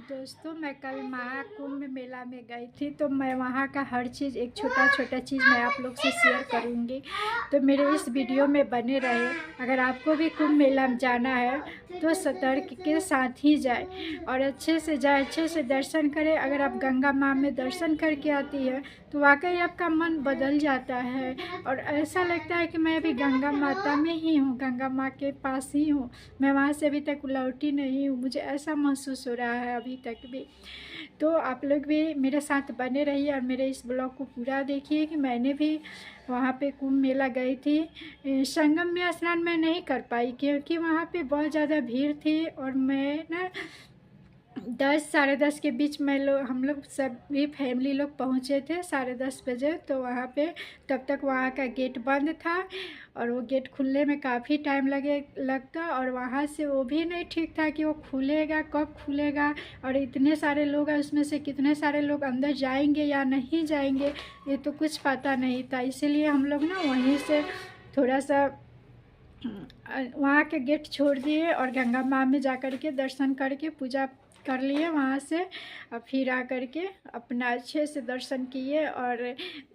दोस्तों, मैं कल महाकुंभ मेला में गई थी, तो मैं वहाँ का हर चीज़, एक छोटा छोटा चीज़ मैं आप लोग से शेयर करूँगी। तो मेरे इस वीडियो में बने रहे। अगर आपको भी कुंभ मेला में जाना है तो सतर्क के साथ ही जाए और अच्छे से जाए, अच्छे से दर्शन करें। अगर आप गंगा माँ में दर्शन करके आती है तो वाकई आपका मन बदल जाता है और ऐसा लगता है कि मैं अभी गंगा माता में ही हूँ, गंगा माँ के पास ही हूँ। मैं वहाँ से अभी तक लौटी नहीं हूँ, मुझे ऐसा महसूस हो रहा है अभी तक भी। तो आप लोग भी मेरे साथ बने रहिए और मेरे इस ब्लॉग को पूरा देखिए कि मैंने भी वहाँ पे कुंभ मेला गई थी। संगम में स्नान मैं नहीं कर पाई क्योंकि वहाँ पे बहुत ज़्यादा भीड़ थी और मैं ना 10 साढ़े 10 के बीच में हम लोग सभी फैमिली लोग पहुँचे थे 10:30 बजे। तो वहाँ पे तब तक वहाँ का गेट बंद था और वो गेट खुलने में काफ़ी टाइम लगता और वहाँ से वो भी नहीं ठीक था कि वो खुलेगा कब खुलेगा और इतने सारे लोग हैं, उसमें से कितने सारे लोग अंदर जाएंगे या नहीं जाएंगे ये तो कुछ पता नहीं था। इसीलिए हम लोग ना वहीं से थोड़ा सा वहाँ के गेट छोड़ दिए और गंगा माँ में जा कर के दर्शन करके पूजा कर लिए वहाँ से और फिर आकर के अपना अच्छे से दर्शन किए और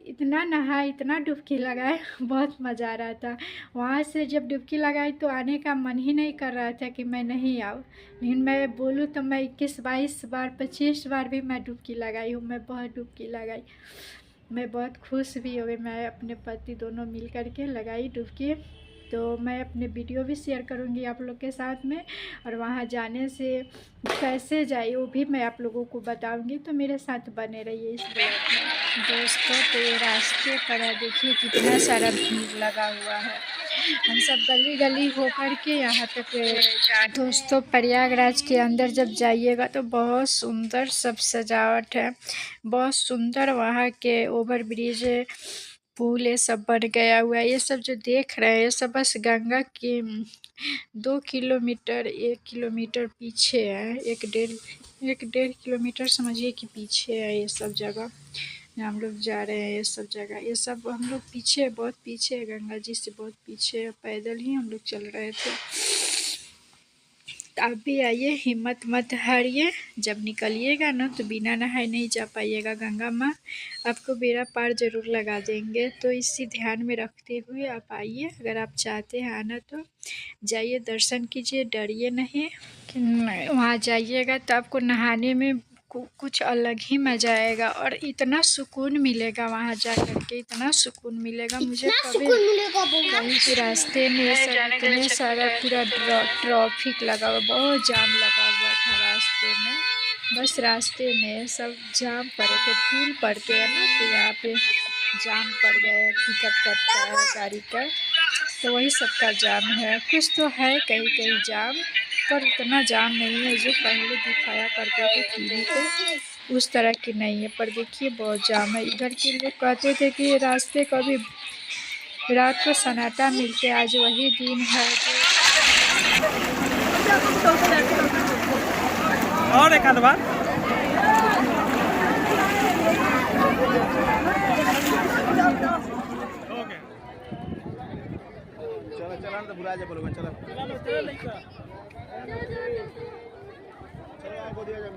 इतना नहाए, इतना डुबकी लगाए, बहुत मज़ा आ रहा था। वहाँ से जब डुबकी लगाई तो आने का मन ही नहीं कर रहा था कि मैं नहीं आऊँ, लेकिन मैं बोलूँ तो मैं 21-22 बार 25 बार भी मैं डुबकी लगाई हूँ। मैं बहुत डुबकी लगाई, मैं बहुत खुश भी हो गई। मैं अपने पति दोनों मिल कर के लगाई डुबकी। तो मैं अपने वीडियो भी शेयर करूंगी आप लोग के साथ में और वहाँ जाने से कैसे जाए वो भी मैं आप लोगों को बताऊंगी। तो मेरे साथ बने रहिए इस ब्लॉग में। दोस्तों, तो ये रास्ते पर है, देखिए कितना सारा भीड़ लगा हुआ है। हम सब गली गली होकर के यहाँ तक। दोस्तों, प्रयागराज के अंदर जब जाइएगा तो बहुत सुंदर सब सजावट है, बहुत सुंदर। वहाँ के ओवर ब्रिज, पुल ये सब बन गया हुआ है। ये सब जो देख रहे हैं ये सब बस गंगा के 2 किलोमीटर 1 किलोमीटर पीछे है। एक डेढ़ किलोमीटर समझिए कि पीछे है ये सब जगह। हम लोग जा रहे हैं ये सब जगह, ये सब हम लोग पीछे, बहुत पीछे है, गंगा जी से बहुत पीछे है। पैदल ही हम लोग चल रहे थे। आप भी आइए, हिम्मत मत हारिए। जब निकलिएगा ना तो बिना नहाए नहीं जा पाइएगा, गंगा माँ आपको बेड़ा पार ज़रूर लगा देंगे। तो इसी ध्यान में रखते हुए आप आइए। अगर आप चाहते हैं आना तो जाइए, दर्शन कीजिए, डरिए नहीं। वहाँ जाइएगा तो आपको नहाने में कुछ अलग ही मज़ा आएगा और इतना सुकून मिलेगा वहाँ जा कर के, इतना सुकून मिलेगा। मुझे कभी कहीं भी रास्ते में सब इतने सारा पूरा ट्रैफिक लगा हुआ, बहुत जाम लगा हुआ था रास्ते में। बस रास्ते में सब जाम पड़े थे, पुल पड़ते हैं ना तो यहाँ पे जाम पड़ गए, टिकट कटता है गाड़ी का, तो वही सबका जाम है। कुछ तो है कहीं कहीं जाम, पर इतना जाम नहीं है जो पहले दिखाया करते थे टीवी पे, उस तरह की नहीं है। पर देखिए बहुत जाम है। इधर के लोग कहते थे कि रास्ते कभी रात को सन्नाटा मिलते, आज वही दिन है और एक आध बार चलो चला तो बुला जा बोलो चलो आपको दिया जाए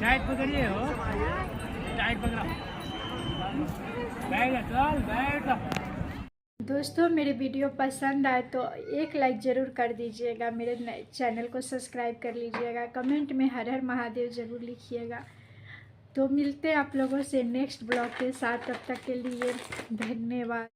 डाइट पकड़िए हो, डाइट पकड़ा, बैठ चल बैठ। दोस्तों, मेरे वीडियो पसंद आए तो एक लाइक ज़रूर कर दीजिएगा, मेरे चैनल को सब्सक्राइब कर लीजिएगा, कमेंट में हर हर महादेव ज़रूर लिखिएगा। तो मिलते हैं आप लोगों से नेक्स्ट ब्लॉग के साथ, तब तक के लिए धन्यवाद।